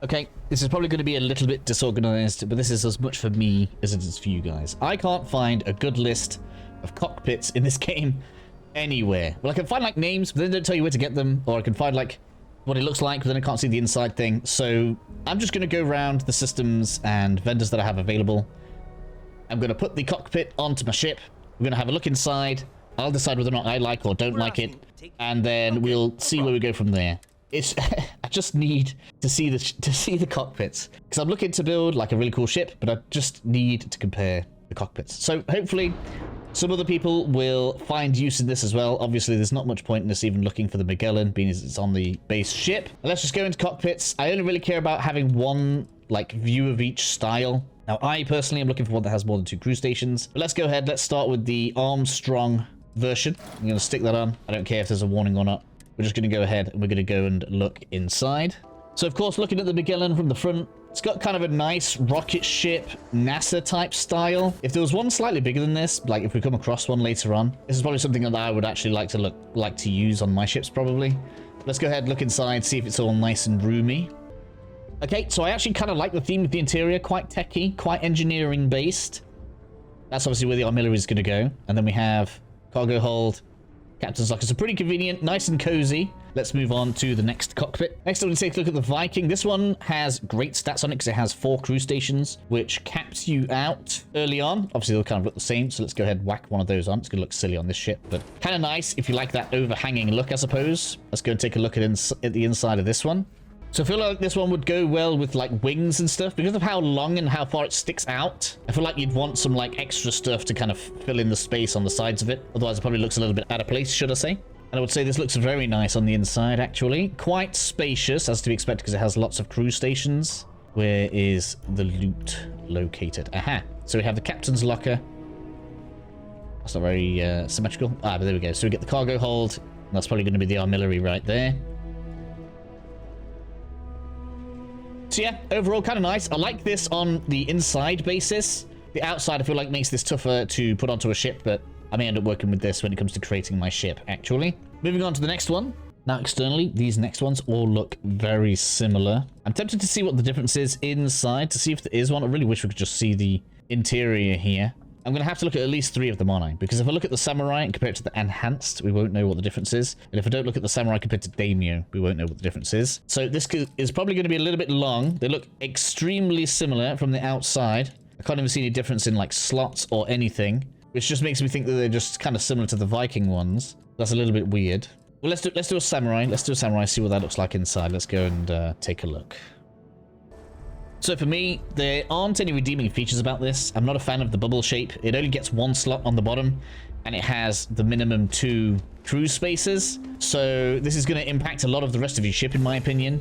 Okay, this is probably going to be a little bit disorganized, but this is as much for me as it is for you guys. I can't find a good list of cockpits in this game anywhere. Well, I can find like names, but they don't tell you where to get them, or I can find like what it looks like, but then I can't see the inside thing. So I'm just going to go around the systems and vendors that I have available. I'm going to put the cockpit onto my ship. We're going to have a look inside. I'll decide whether or not I like or don't like it, and then we'll see where we go from there. It's I just need to see the cockpits, because I'm looking to build like a really cool ship, but I just need to compare the cockpits. So hopefully some other people will find use in this as well. Obviously there's not much point in us even looking for the Magellan, being as it's on the base ship. And let's just go into cockpits. I only really care about having one like view of each style. Now I personally am looking for one that has more than 2 crew stations, but let's go ahead. Let's start with the Armstrong version. I'm going to stick that on. I don't care if there's a warning or not. We're just going to go ahead and we're going to go and look inside. So of course, looking at the Magellan from the front, it's got kind of a nice rocket ship, NASA type style. If there was one slightly bigger than this, like if we come across one later on, this is probably something that I would actually like to use on my ships probably. Let's go ahead, look inside, see if it's all nice and roomy. Okay, so I actually kind of like the theme of the interior, quite techy, quite engineering based. That's obviously where the artillery is going to go. And then we have cargo hold, captain's locker. So pretty convenient, nice and cozy. Let's move on to the next cockpit. Next, I'm going to take a look at the Viking. This one has great stats on it because it has 4 crew stations, which caps you out early on. Obviously, they'll kind of look the same, so let's go ahead and whack one of those on. It's going to look silly on this ship, but kind of nice if you like that overhanging look, I suppose. Let's go and take a look at the inside of this one. So I feel like this one would go well with like wings and stuff because of how long and how far it sticks out. I feel like you'd want some like extra stuff to kind of fill in the space on the sides of it. Otherwise it probably looks a little bit out of place, should I say. And I would say this looks very nice on the inside, actually. Quite spacious, as to be expected, because it has lots of crew stations. Where is the loot located? Aha. So we have the captain's locker. That's not very symmetrical. Ah, but there we go. So we get the cargo hold. That's probably going to be the artillery right there. So yeah, overall kind of nice. I like this on the inside basis. The outside I feel like makes this tougher to put onto a ship, but I may end up working with this when it comes to creating my ship, actually. Moving on to the next one. Now externally, these next ones all look very similar. I'm tempted to see what the difference is inside, to see if there is one. I really wish we could just see the interior here. I'm going to have to look at least 3 of them, aren't I? Because if I look at the Samurai and compare it to the Enhanced, we won't know what the difference is. And if I don't look at the Samurai compared to Daimyo, we won't know what the difference is. So this is probably going to be a little bit long. They look extremely similar from the outside. I can't even see any difference in like slots or anything, which just makes me think that they're just kind of similar to the Viking ones. That's a little bit weird. Well, let's do a Samurai. Let's do a Samurai, see what that looks like inside. Let's go and take a look. So for me, there aren't any redeeming features about this. I'm not a fan of the bubble shape. It only gets 1 slot on the bottom, and it has the minimum 2 crew spaces. So this is going to impact a lot of the rest of your ship, in my opinion.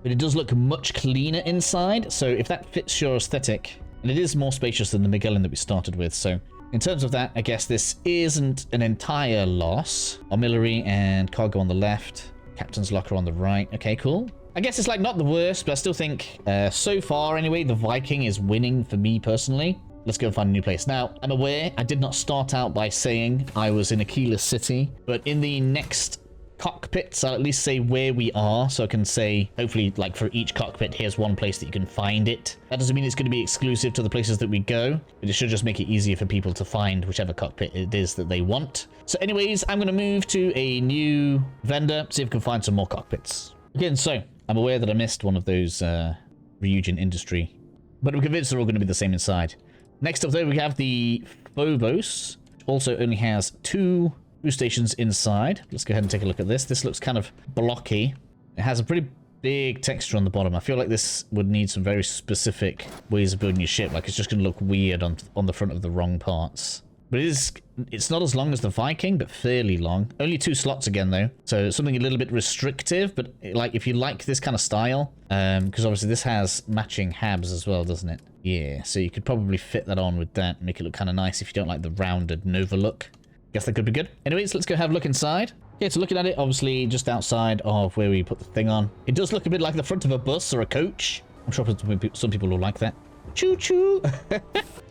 But it does look much cleaner inside. So if that fits your aesthetic, and it is more spacious than the Magellan that we started with. So in terms of that, I guess this isn't an entire loss. Artillery and cargo on the left. Captain's locker on the right. Okay, cool. I guess it's like not the worst, but I still think so far anyway, the Viking is winning for me personally. Let's go and find a new place. Now, I'm aware I did not start out by saying I was in a keyless city, but in the next cockpits, I'll at least say where we are, so I can say, hopefully, like for each cockpit, here's one place that you can find it. That doesn't mean it's going to be exclusive to the places that we go, but it should just make it easier for people to find whichever cockpit it is that they want. So anyways, I'm going to move to a new vendor, see if we can find some more cockpits. Again, so I'm aware that I missed one of those Ryujin Industry, but I'm convinced they're all going to be the same inside. Next up, though, we have the Phobos, which also only has 2 crew stations inside. Let's go ahead and take a look at this. This looks kind of blocky. It has a pretty big texture on the bottom. I feel like this would need some very specific ways of building your ship. Like, it's just going to look weird on the front of the wrong parts. But it's not as long as the Viking, but fairly long. Only 2 slots again, though. So something a little bit restrictive, but like if you like this kind of style, because obviously this has matching habs as well, doesn't it? Yeah, so you could probably fit that on with that and make it look kind of nice if you don't like the rounded Nova look. Guess that could be good. Anyways, let's go have a look inside. Okay, so looking at it, obviously just outside of where we put the thing on. It does look a bit like the front of a bus or a coach. I'm sure some people will like that. Choo-choo!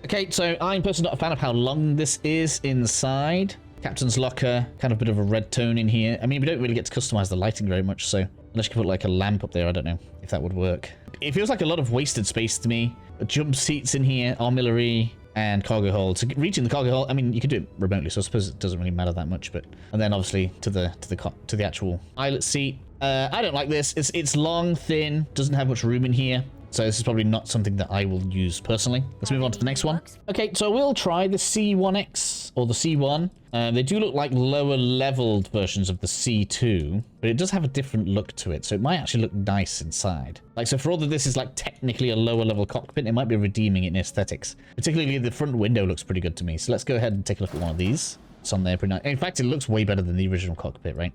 Okay, so I'm personally not a fan of how long this is inside. Captain's locker, kind of a bit of a red tone in here. I mean, we don't really get to customize the lighting very much, so unless you can put like a lamp up there, I don't know if that would work. It feels like a lot of wasted space to me. Jump seats in here, armillary, and cargo hold. So reaching the cargo hold, I mean, you could do it remotely, so I suppose it doesn't really matter that much. But and then obviously to the actual pilot seat. I don't like this. It's long, thin, doesn't have much room in here. So this is probably not something that I will use personally. Let's move on to the next one. Okay, so we'll try the C1X or the C1. They do look like lower leveled versions of the C2, but it does have a different look to it. So it might actually look nice inside. Like, so for all that this is like technically a lower level cockpit, it might be redeeming in aesthetics. Particularly the front window looks pretty good to me. So let's go ahead and take a look at one of these. It's on there pretty nice. In fact, it looks way better than the original cockpit, right?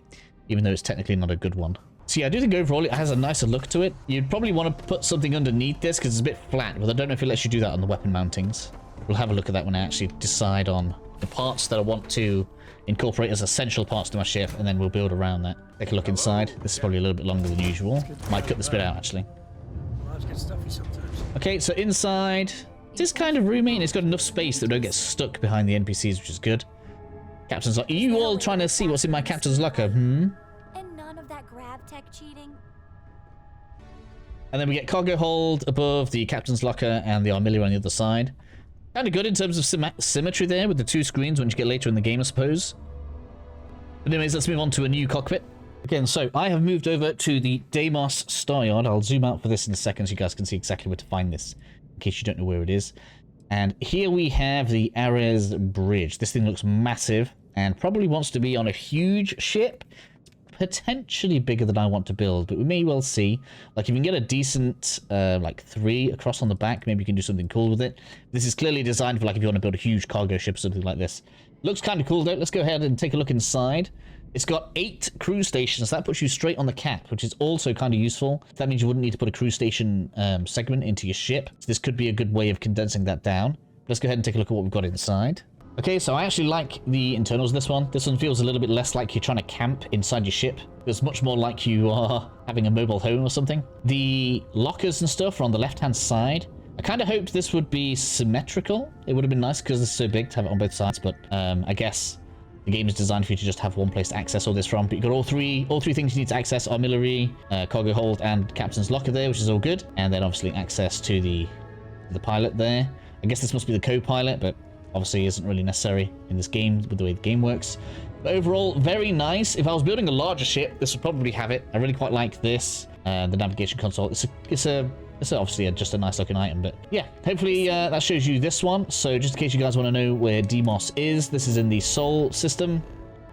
Even though it's technically not a good one. So yeah, I do think overall it has a nicer look to it. You'd probably want to put something underneath this because it's a bit flat, but I don't know if it lets you do that on the weapon mountings. We'll have a look at that when I actually decide on the parts that I want to incorporate as essential parts to my ship, and then we'll build around that. Take a look inside. This is probably a little bit longer than usual. Might cut this bit out, actually. Okay, so inside, it is kind of roomy, and it's got enough space that we don't get stuck behind the NPCs, which is good. Captain's locker. Are you all trying to see what's in my captain's locker? And none of that grab tech cheating. And then we get cargo hold above the captain's locker and the armillary on the other side. Kind of good in terms of symmetry there with the two screens once you get later in the game, I suppose. But anyways, let's move on to a new cockpit. Again, so I have moved over to the Deimos Star Yard. I'll zoom out for this in a second so you guys can see exactly where to find this, in case you don't know where it is. And here we have the Ares Bridge. This thing looks massive and probably wants to be on a huge ship. Potentially bigger than I want to build, but we may well see. Like, if you can get a decent, like 3 across on the back, maybe you can do something cool with it. This is clearly designed for, like, if you want to build a huge cargo ship or something like this. Looks kind of cool, though. Let's go ahead and take a look inside. It's got 8 cruise stations. That puts you straight on the cap, which is also kind of useful. That means you wouldn't need to put a cruise station segment into your ship. So this could be a good way of condensing that down. Let's go ahead and take a look at what we've got inside. Okay, so I actually like the internals of this one. This one feels a little bit less like you're trying to camp inside your ship. It's much more like you are having a mobile home or something. The lockers and stuff are on the left-hand side. I kind of hoped this would be symmetrical. It would have been nice because it's so big to have it on both sides, but I guess the game is designed for you to just have one place to access all this from. But you've got all three things you need to access: armillary, cargo hold, and captain's locker there, which is all good. And then obviously access to the pilot there. I guess this must be the co-pilot, but obviously isn't really necessary in this game with the way the game works. But overall, very nice. If I was building a larger ship, this would probably have it. I really quite like this. The navigation console. It's obviously just a nice looking item. But yeah, hopefully that shows you this one. So just in case you guys want to know where Deimos is, this is in the Sol system.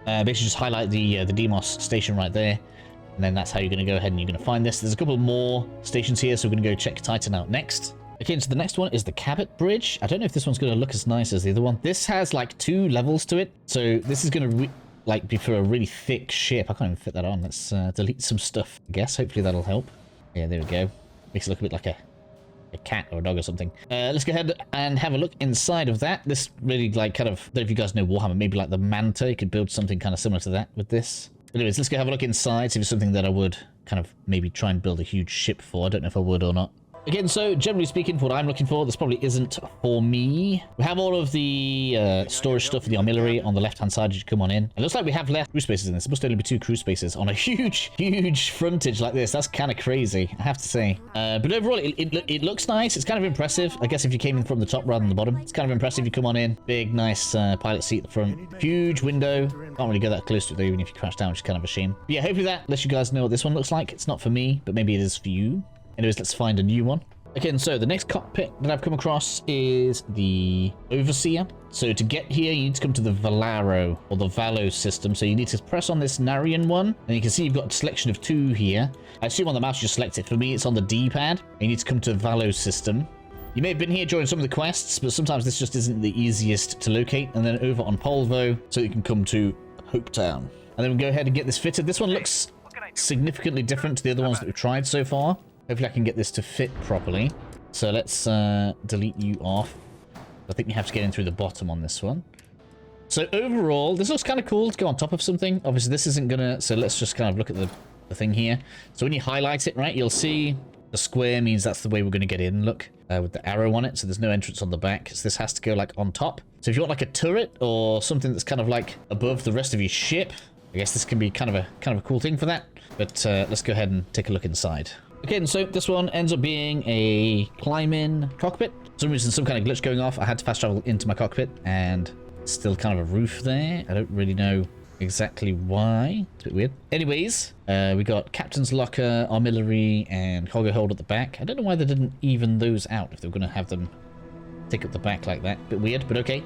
Basically just highlight the Deimos station right there. And then that's how you're going to go ahead and you're going to find this. There's a couple more stations here, so we're going to go check Titan out next. Okay, so the next one is the Cabot Bridge. I don't know if this one's going to look as nice as the other one. This has like 2 levels to it. So this is going to be for a really thick ship. I can't even fit that on. Let's delete some stuff, I guess. Hopefully that'll help. Yeah, there we go. Makes it look a bit like a cat or a dog or something. Let's go ahead and have a look inside of that. This really like kind of, I don't know if you guys know Warhammer, maybe like the Manta. You could build something kind of similar to that with this. But anyways, let's go have a look inside, see if it's something that I would kind of maybe try and build a huge ship for. I don't know if I would or not. Again, so generally speaking, for what I'm looking for, this probably isn't for me. We have all of the storage stuff for the armillary on the left-hand side as you come on in. It looks like we have left crew spaces in this. There must only be 2 crew spaces on a huge frontage like this. That's kind of crazy, I have to say. But overall, it looks nice. It's kind of impressive. I guess if you came in from the top rather than the bottom, it's kind of impressive. You come on in. Big, nice pilot seat at the front. Huge window. Can't really go that close to it, though, even if you crash down, which is kind of a shame. But yeah, hopefully that lets you guys know what this one looks like. It's not for me, but maybe it is for you. Anyways, let's find a new one. Again, so the next cockpit that I've come across is the Overseer. So to get here, you need to come to the Valaro or the Valo system. So you need to press on this Narian one, and you can see you've got a selection of 2 here. I assume on the mouse you just select it. For me, it's on the D-pad. You need to come to the Valo system. You may have been here during some of the quests, but sometimes this just isn't the easiest to locate. And then over on Polvo, so you can come to Hopetown. And then we'll go ahead and get this fitted. This one looks significantly different to the other ones that we've tried so far. Hopefully I can get this to fit properly. So let's delete you off. I think you have to get in through the bottom on this one. So overall, this looks kind of cool to go on top of something. Obviously this isn't gonna, so let's just kind of look at the thing here. So when you highlight it, right, you'll see the square means that's the way we're gonna get in, look, with the arrow on it. So there's no entrance on the back. So this has to go like on top. So if you want like a turret or something that's kind of like above the rest of your ship, I guess this can be kind of a cool thing for that. But let's go ahead and take a look inside. Okay, and so this one ends up being a climb-in cockpit. For some reason, some kind of glitch going off. I had to fast travel into my cockpit, and still kind of a roof there. I don't really know exactly why. It's a bit weird. Anyways, we got captain's locker, artillery, and cargo hold at the back. I don't know why they didn't even those out if they were going to have them take up the back like that. Bit weird, but okay.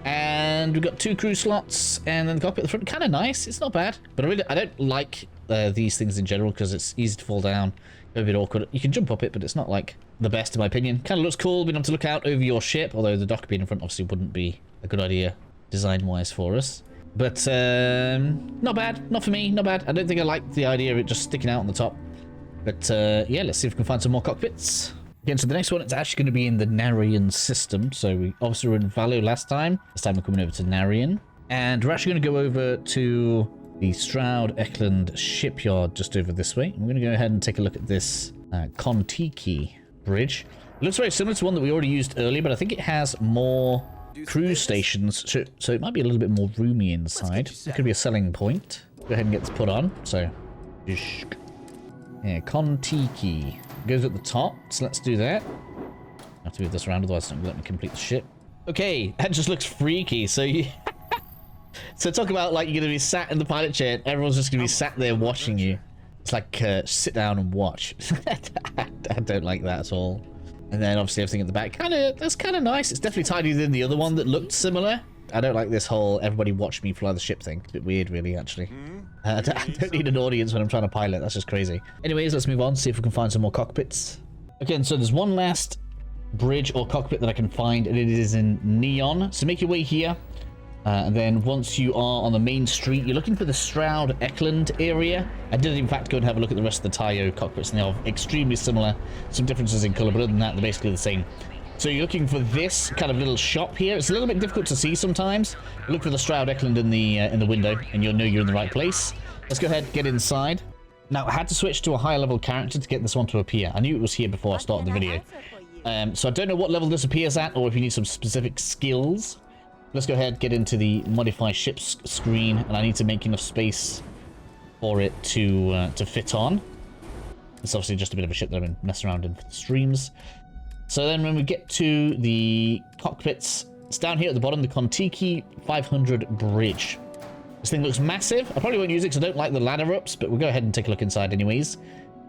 And we've got 2 crew slots, and then the cockpit at the front. Kind of nice. It's not bad, but I don't like these things in general because it's easy to fall down. A bit awkward. You can jump up it, but it's not like the best in my opinion. Kind of looks cool being able to look out over your ship, although the dock being in front obviously wouldn't be a good idea design-wise for us. But not bad. Not for me. Not bad. I don't think I like the idea of it just sticking out on the top. But yeah, let's see if we can find some more cockpits. Again, so the next one, it's actually going to be in the Narian system. So we obviously were in Valo last time. This time we're coming over to Narian. And we're actually going to go over to the Stroud Eklund shipyard just over this way. I'm going to go ahead and take a look at this Contiki bridge. It looks very similar to one that we already used earlier, but I think it has more cruise stations, so it might be a little bit more roomy inside. It could be a selling point. Go ahead and get this put on. So, yeah, Contiki goes at the top, so let's do that. I have to move this around, otherwise it's not going to let me complete the ship. Okay, that just looks freaky. So you so talk about like you're going to be sat in the pilot chair and everyone's just going to be sat there watching you. It's like sit down and watch. I don't like that at all. And then obviously everything at the back, that's kind of nice. It's definitely tidier than the other one that looked similar. I don't like this whole everybody watch me fly the ship thing. It's a bit weird, really, actually. I don't need an audience when I'm trying to pilot. That's just crazy. Anyways, let's move on, see if we can find some more cockpits. Again, so there's one last bridge or cockpit that I can find, and it is in Neon. So make your way here. And then once you are on the main street, you're looking for the Stroud Eklund area. I did in fact go and have a look at the rest of the Tayo cockpits, and they are extremely similar. Some differences in color, but other than that, they're basically the same. So you're looking for this kind of little shop here. It's a little bit difficult to see sometimes. Look for the Stroud Eklund in the window, and you'll know you're in the right place. Let's go ahead and get inside. Now, I had to switch to a higher level character to get this one to appear. I knew it was here before I started the video. So I don't know what level this appears at, or if you need some specific skills. Let's go ahead, get into the modify ships screen, and I need to make enough space for it to fit on. It's obviously just a bit of a ship that I've been messing around in for the streams. So then when we get to the cockpits, it's down here at the bottom, the Contiki 500 bridge. This thing looks massive. I probably won't use it because I don't like the ladder ups, but we'll go ahead and take a look inside anyways.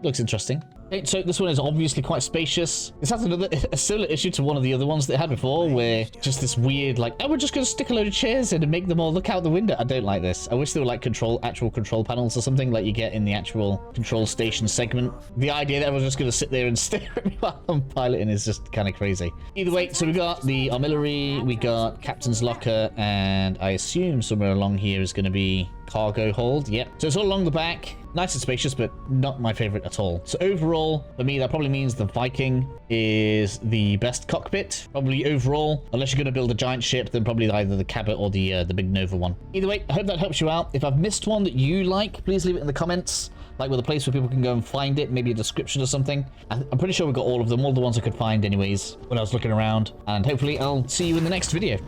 Looks interesting. Okay, so this one is obviously quite spacious. This has a similar issue to one of the other ones they had before, where just this weird, like, oh, we're just going to stick a load of chairs in and make them all look out the window. I don't like this. I wish there were like actual control panels or something like you get in the actual control station segment. The idea that everyone's just going to sit there and stare at me while I'm piloting is just kind of crazy. Either way, so we got the artillery, we got captain's locker, and I assume somewhere along here is going to be cargo hold. Yep. So it's all along the back. Nice and spacious, but not my favorite at all. So overall, for me, that probably means the Viking is the best cockpit. Probably overall, unless you're going to build a giant ship, then probably either the Cabot or the big Nova one. Either way, I hope that helps you out. If I've missed one that you like, please leave it in the comments. Like with a place where people can go and find it, maybe a description or something. I'm pretty sure we got all of them, all the ones I could find anyways, when I was looking around. And hopefully I'll see you in the next video.